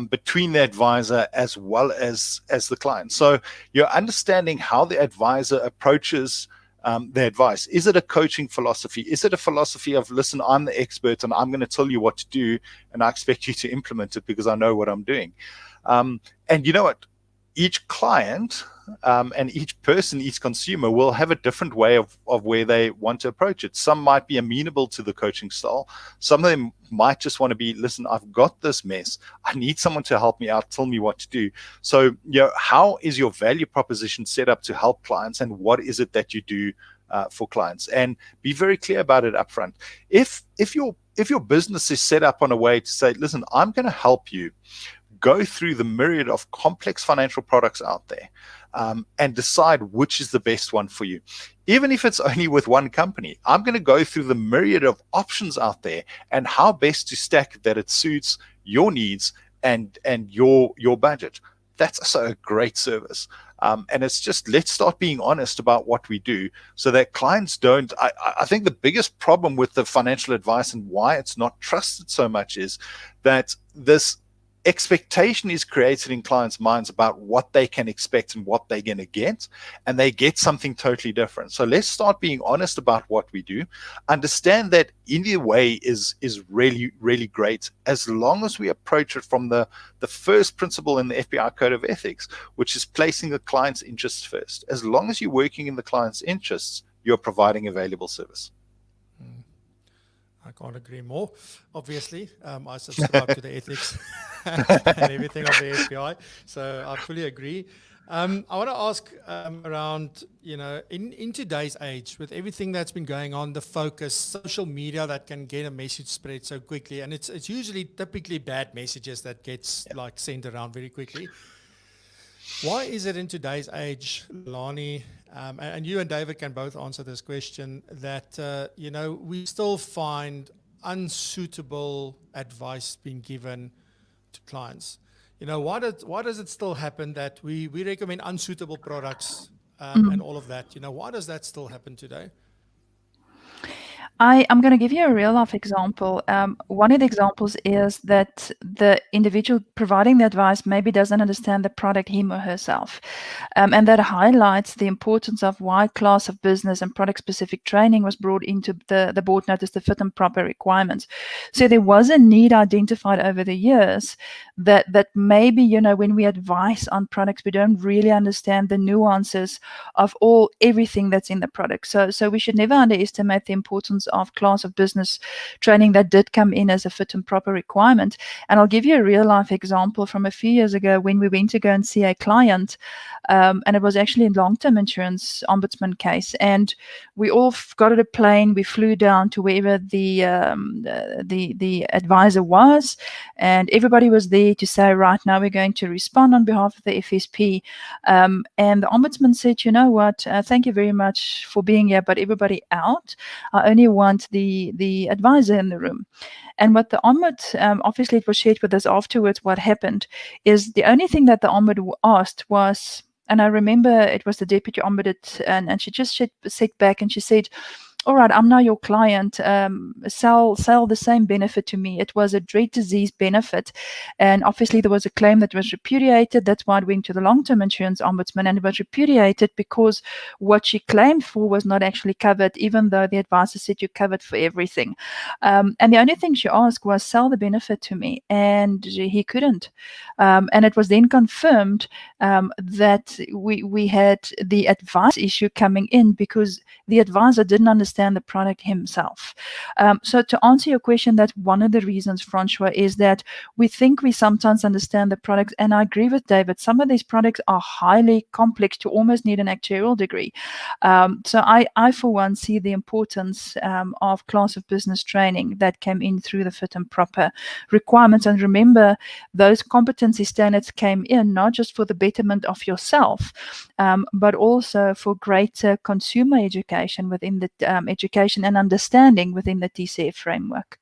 between the advisor as well as the client. So you're understanding how the advisor approaches the advice. Is it a coaching philosophy? Is it a philosophy of, listen, I'm the expert and I'm going to tell you what to do, and I expect you to implement it because I know what I'm doing? And you know what? Each client and each person, each consumer will have a different way of where they want to approach it. Some might be amenable to the coaching style. Some of them might just want to be, listen, I've got this mess. I need someone to help me out, tell me what to do. So, you know, how is your value proposition set up to help clients, and what is it that you do for clients? And be very clear about it upfront. If your business is set up on a way to say, listen, I'm going to help you go through the myriad of complex financial products out there, and decide which is the best one for you. Even if it's only with one company, I'm going to go through the myriad of options out there and how best to stack that it suits your needs and your budget. that's also a great service. And it's just, let's start being honest about what we do so that clients don't. I think the biggest problem with the financial advice and why it's not trusted so much is that this expectation is created in clients' minds about what they can expect and what they're going to get, and they get something totally different. So let's start being honest about what we do. Understand that either way is really, really great, as long as we approach it from the first principle in the FBI Code of Ethics, which is placing the client's interests first. As long as you're working in the client's interests, you're providing a valuable service. I can't agree more. Obviously, I subscribe to the ethics and everything of the FBI, so I fully agree. I want to ask around, in today's age, with everything that's been going on, the focus, social media that can get a message spread so quickly, and it's usually typically bad messages that gets like sent around very quickly. Why is it in today's age, Lelane, and you and David can both answer this question, that, we still find unsuitable advice being given to clients? Why does it still happen that we recommend unsuitable products and all of that? Why does that still happen today? I'm going to give you a real life example. One of the examples is that the individual providing the advice maybe doesn't understand the product him or herself. And that highlights the importance of why class of business and product specific training was brought into the board notice, the fit and proper requirements. So there was a need identified over the years that maybe, when we advise on products, we don't really understand the nuances of everything that's in the product. So we should never underestimate the importance of class of business training that did come in as a fit and proper requirement. And I'll give you a real life example from a few years ago when we went to go and see a client, and it was actually a long-term insurance ombudsman case. And we all got on a plane, we flew down to wherever the advisor was, and everybody was there to say, right, now we're going to respond on behalf of the FSP. And the ombudsman said, you know what, thank you very much for being here, but everybody out. I only want the advisor in the room. And what the ombud, obviously it was shared with us afterwards, what happened is the only thing that the ombud asked was, and I remember it was the deputy ombud, and she just sat back and she said, all right, I'm now your client, sell the same benefit to me. It was a dread disease benefit. And obviously there was a claim that was repudiated. That's why it went to the long-term insurance ombudsman, and it was repudiated because what she claimed for was not actually covered, even though the advisor said you're covered for everything. And the only thing she asked was sell the benefit to me, and he couldn't. And it was then confirmed that we had the advice issue coming in because the advisor didn't understand the product himself. So to answer your question, that's one of the reasons, Francois, is that we think we sometimes understand the products. And I agree with David, some of these products are highly complex to almost need an actuarial degree. So I, for one, see the importance of class of business training that came in through the fit and proper requirements. And remember, those competency standards came in not just for the betterment of yourself, but also for greater consumer education within the education and understanding within the TCF framework.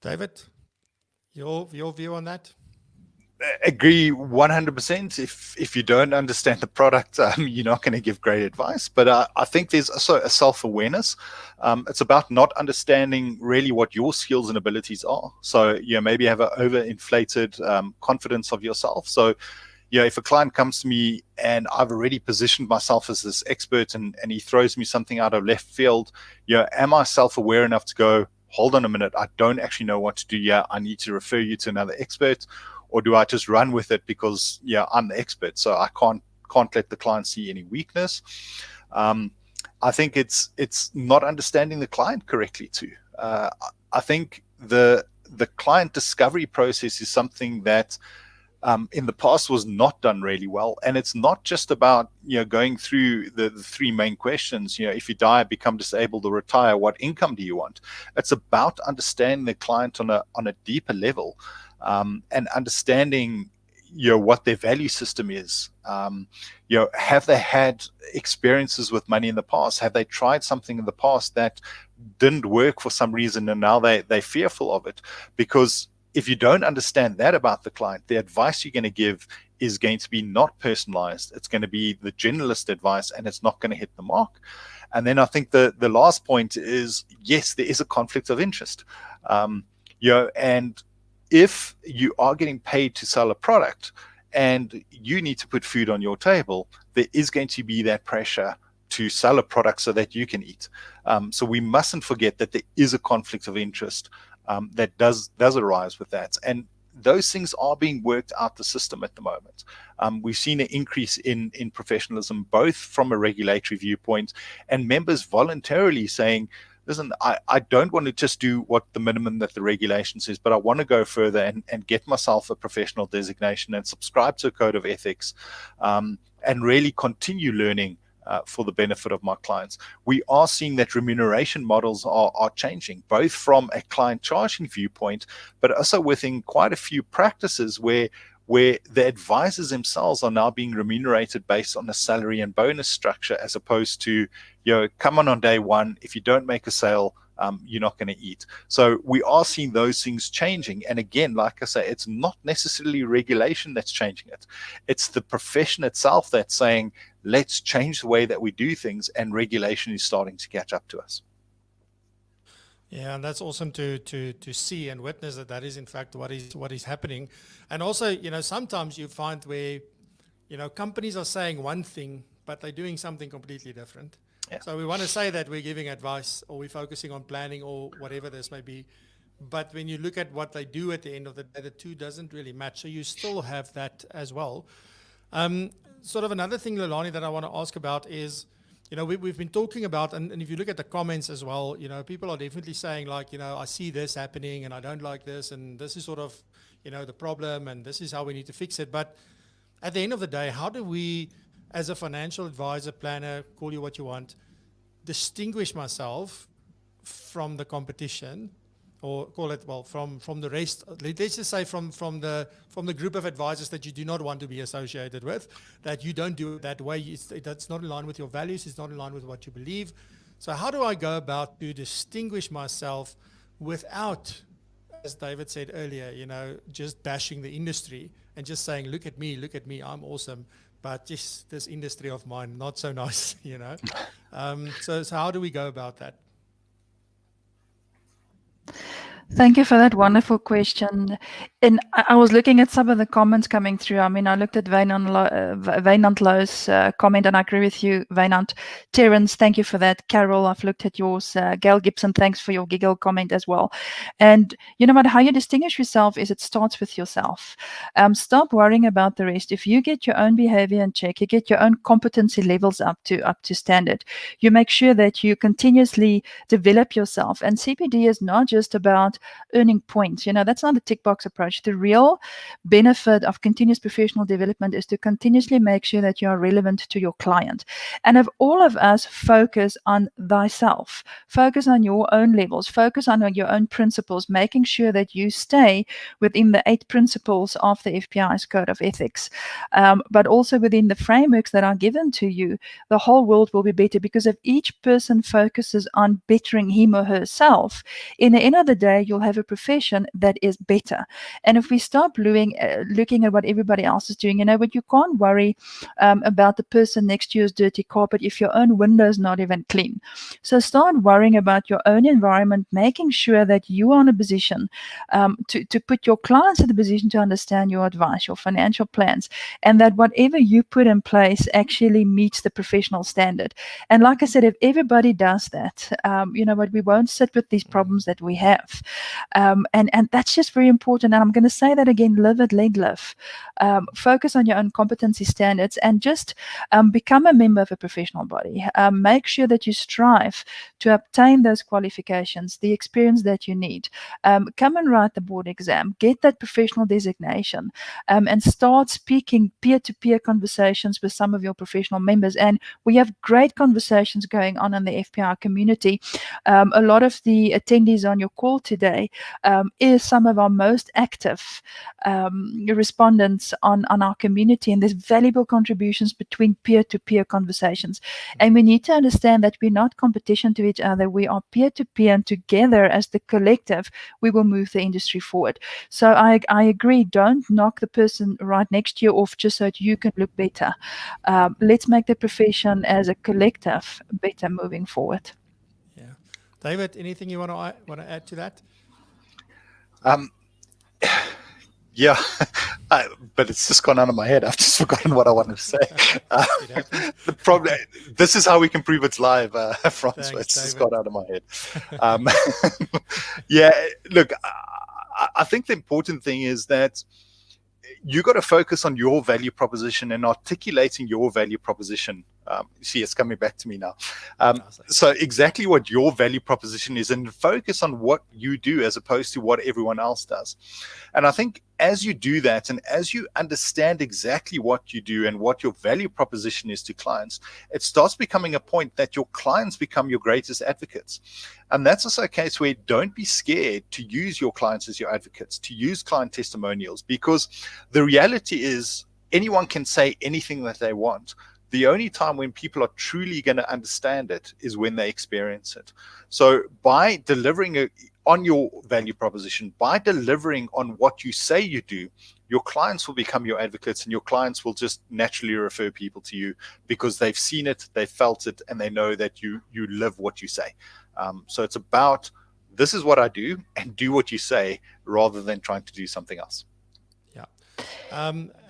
David, your view on that? Agree 100%. If you don't understand the product, you're not going to give great advice. But I think there's also a self-awareness. It's about not understanding really what your skills and abilities are. So maybe you have an overinflated confidence of yourself. So if a client comes to me and I've already positioned myself as this expert and he throws me something out of left field, am I self-aware enough to go, hold on a minute, I don't actually know what to do here. I need to refer you to another expert. Or do I just run with it because, I'm the expert, so I can't let the client see any weakness? I think it's not understanding the client correctly too. I think the client discovery process is something that in the past was not done really well. And it's not just about, going through the three main questions, if you die, become disabled, or retire, what income do you want? It's about understanding the client on a deeper level, and understanding, what their value system is. Have they had experiences with money in the past? Have they tried something in the past that didn't work for some reason and now they're fearful of it? Because if you don't understand that about the client, the advice you're going to give is going to be not personalized. It's going to be the generalist advice, and it's not going to hit the mark. And then I think the last point is, yes, there is a conflict of interest. And if you are getting paid to sell a product and you need to put food on your table, there is going to be that pressure to sell a product so that you can eat. So we mustn't forget that there is a conflict of interest that does arise with that. And those things are being worked out the system at the moment. We've seen an increase in professionalism, both from a regulatory viewpoint and members voluntarily saying, listen, I don't want to just do what the minimum that the regulation says, but I want to go further and get myself a professional designation and subscribe to a code of ethics, and really continue learning for the benefit of my clients. We are seeing that remuneration models are changing, both from a client charging viewpoint, but also within quite a few practices where the advisors themselves are now being remunerated based on a salary and bonus structure, as opposed to, come on day one, if you don't make a sale, you're not going to eat. So we are seeing those things changing. And again, like I say, it's not necessarily regulation that's changing it. It's the profession itself that's saying, let's change the way that we do things, and regulation is starting to catch up to us. Yeah, and that's awesome to see and witness that is in fact what is happening. And also, sometimes you find where, companies are saying one thing, but they're doing something completely different. Yeah. So we want to say that we're giving advice, or we're focusing on planning, or whatever this may be. But when you look at what they do at the end of the day, the two doesn't really match. So you still have that as well. Sort of another thing, Lelane, that I want to ask about is, we've been talking about, and if you look at the comments as well, people are definitely saying like, I see this happening and I don't like this, and this is sort of, the problem, and this is how we need to fix it. But at the end of the day, how do we, as a financial advisor, planner, call you what you want, distinguish myself from the competition, or call it, well, from the rest, let's just say from the group of advisors that you do not want to be associated with, that you don't do it that way, that's not in line with your values, it's not in line with what you believe. So how do I go about to distinguish myself without, as David said earlier, just bashing the industry and just saying, look at me, I'm awesome, but just this industry of mine, not so nice, So how do we go about that? Thank you for that wonderful question. And I was looking at some of the comments coming through. I mean, I looked at Wynand Lou's comment, and I agree with you, Wynand. Terence, thank you for that. Carol, I've looked at yours. Gail Gibson, thanks for your giggle comment as well. And you know what, how you distinguish yourself is it starts with yourself. Stop worrying about the rest. If you get your own behavior in check, you get your own competency levels up to standard, you make sure that you continuously develop yourself. And CPD is not just about earning points. That's not a tick box approach. The real benefit of continuous professional development is to continuously make sure that you are relevant to your client. And if all of us focus on thyself, focus on your own levels, focus on your own principles, making sure that you stay within the 8 principles of the FPI's Code of Ethics, but also within the frameworks that are given to you, the whole world will be better, because if each person focuses on bettering him or herself, in the end of the day, you'll have a profession that is better. And if we stop looking at what everybody else is doing, but you can't worry about the person next to you's dirty carpet if your own window is not even clean. So start worrying about your own environment, making sure that you are in a position to put your clients in the position to understand your advice, your financial plans, and that whatever you put in place actually meets the professional standard. And like I said, if everybody does that, but we won't sit with these problems that we have. And that's just very important. And I'm going to say that again, live it, let live. Focus on your own competency standards, and just become a member of a professional body. Make sure that you strive to obtain those qualifications, the experience that you need. Come and write the board exam, get that professional designation, and start speaking peer-to-peer conversations with some of your professional members. And we have great conversations going on in the FPI community. A lot of the attendees on your call today today is some of our most active respondents on our community, and there's valuable contributions between peer-to-peer conversations. And we need to understand that we're not competition to each other. We are peer-to-peer, and together as the collective, we will move the industry forward. So I agree. Don't knock the person right next to you off just so that you can look better. Let's make the profession as a collective better moving forward. Yeah. David, anything you want to add to that? Yeah, but it's just gone out of my head. I've just forgotten what I wanted to say. The problem, this is how we can prove it's live, Francois. Thanks, it's just David. gone out of my head. Yeah, look, I think the important thing is that you got to focus on your value proposition and articulating your value proposition. See, it's coming back to me now. So exactly what your value proposition is, and focus on what you do as opposed to what everyone else does. And I think as you do that, and as you understand exactly what you do and what your value proposition is to clients, it starts becoming a point that your clients become your greatest advocates. And that's also a case where don't be scared to use your clients as your advocates, to use client testimonials, because the reality is anyone can say anything that they want. The only time when people are truly going to understand it is when they experience it. So by delivering on your value proposition, by delivering on what you say you do, your clients will become your advocates, and your clients will just naturally refer people to you because they've seen it, they've felt it, and they know that you live what you say. So it's about, this is what I do, and do what you say rather than trying to do something else. Yeah.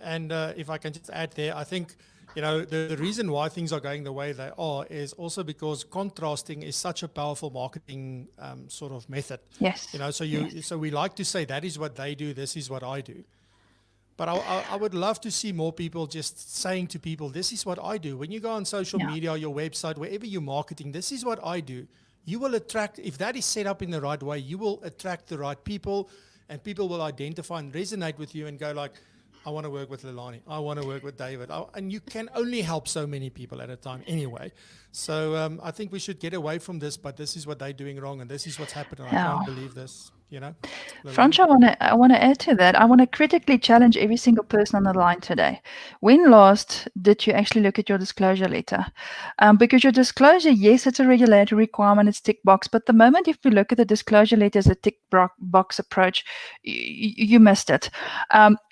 And if I can just add there, I think, the reason why things are going the way they are is also because contrasting is such a powerful marketing sort of method. Yes. So we like to say that is what they do, this is what I do. But I would love to see more people just saying to people, this is what I do. When you go on social media, your website, wherever you're marketing, this is what I do. You will attract, if that is set up in the right way, you will attract the right people, and people will identify and resonate with you and go like, I want to work with Lelane. I want to work with David. And you can only help so many people at a time anyway. So I think we should get away from this, but this is what they're doing wrong, and this is what's happening. I can't believe this, Francois, I want to add to that. I want to critically challenge every single person on the line today. When last did you actually look at your disclosure letter? Because your disclosure, yes, it's a regulatory requirement, it's tick box, but the moment if we look at the disclosure letter as a tick box approach, you missed it.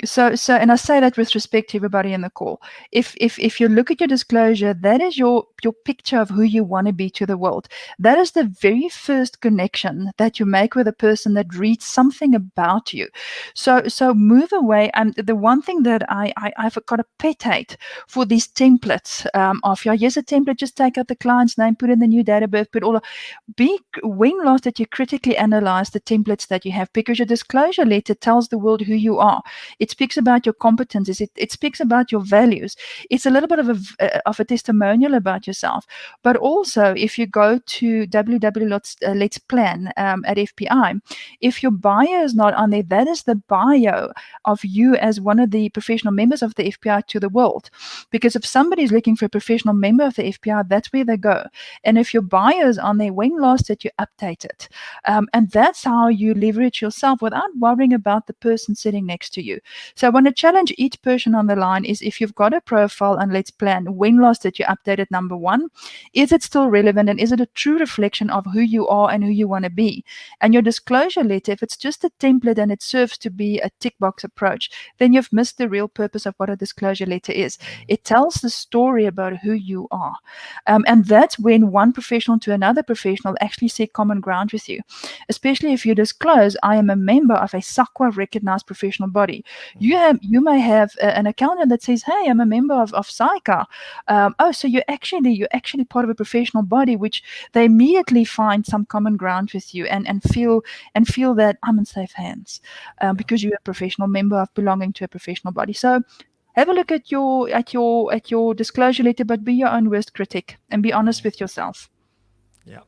So, and I say that with respect to everybody in the call. If you look at your disclosure, that is your picture of who you want to be to the world. That is the very first connection that you make with a person that reads something about you. So move away. The one thing that I've got a pet hate for these templates of, here's a template, just take out the client's name, put in the new date of birth, put all when last did you critically analyze the templates that you have? Because your disclosure letter tells the world who you are. It speaks about your competencies. It speaks about your values. It's a little bit of a testimonial about yourself. But also, if you go to www.let's plan at FPI, if your bio is not on there, that is the bio of you as one of the professional members of the FPI to the world. Because if somebody is looking for a professional member of the FPI, that's where they go. And if your bio is on there, when last did you update it? And that's how you leverage yourself without worrying about the person sitting next to you. So I want to challenge each person on the line is, if you've got a profile on Let's Plan, when last did you update it? Number one, is it still relevant, and is it a true reflection of who you are and who you want to be? And your disclosure letter, if it's just a template and it serves to be a tick box approach, then you've missed the real purpose of what a disclosure letter is. It tells the story about who you are. And that's when one professional to another professional actually seek common ground with you. Especially if you disclose, I am a member of a SAQA recognized professional body. You may have an accountant that says, hey, I'm a member of SAICA. So you're actually part of a professional body, which they immediately find some common ground with you and feel that I'm in safe hands because you're a professional member of belonging to a professional body. So have a look at your disclosure letter, but be your own worst critic and be honest with yourself. Yeah.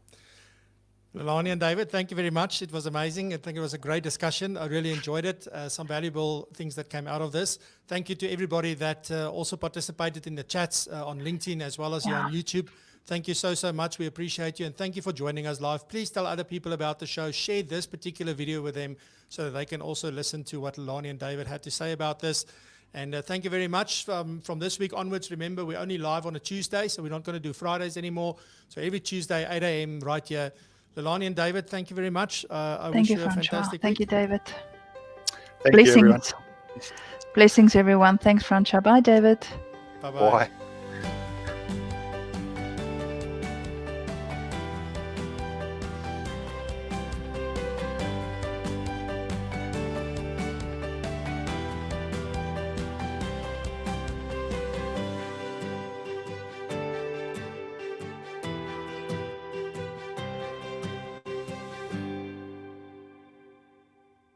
Lelane and David, thank you very much. It was amazing. I think it was a great discussion. I really enjoyed it. Some valuable things that came out of this. Thank you to everybody that also participated in the chats on LinkedIn as well as here on YouTube. Thank you so much. We appreciate you, and thank you for joining us live. Please tell other people about the show. Share this particular video with them so that they can also listen to what Lelane and David had to say about this. And thank you very much. From this week onwards, remember, we're only live on a Tuesday, so we're not going to do Fridays anymore. So every Tuesday, 8 a.m. right here. Lelane and David, thank you very much. I wish you a fantastic Thank week. you, David. Thank you, everyone. Blessings, everyone. Thanks, Francois. Bye, David. Bye-bye. Bye.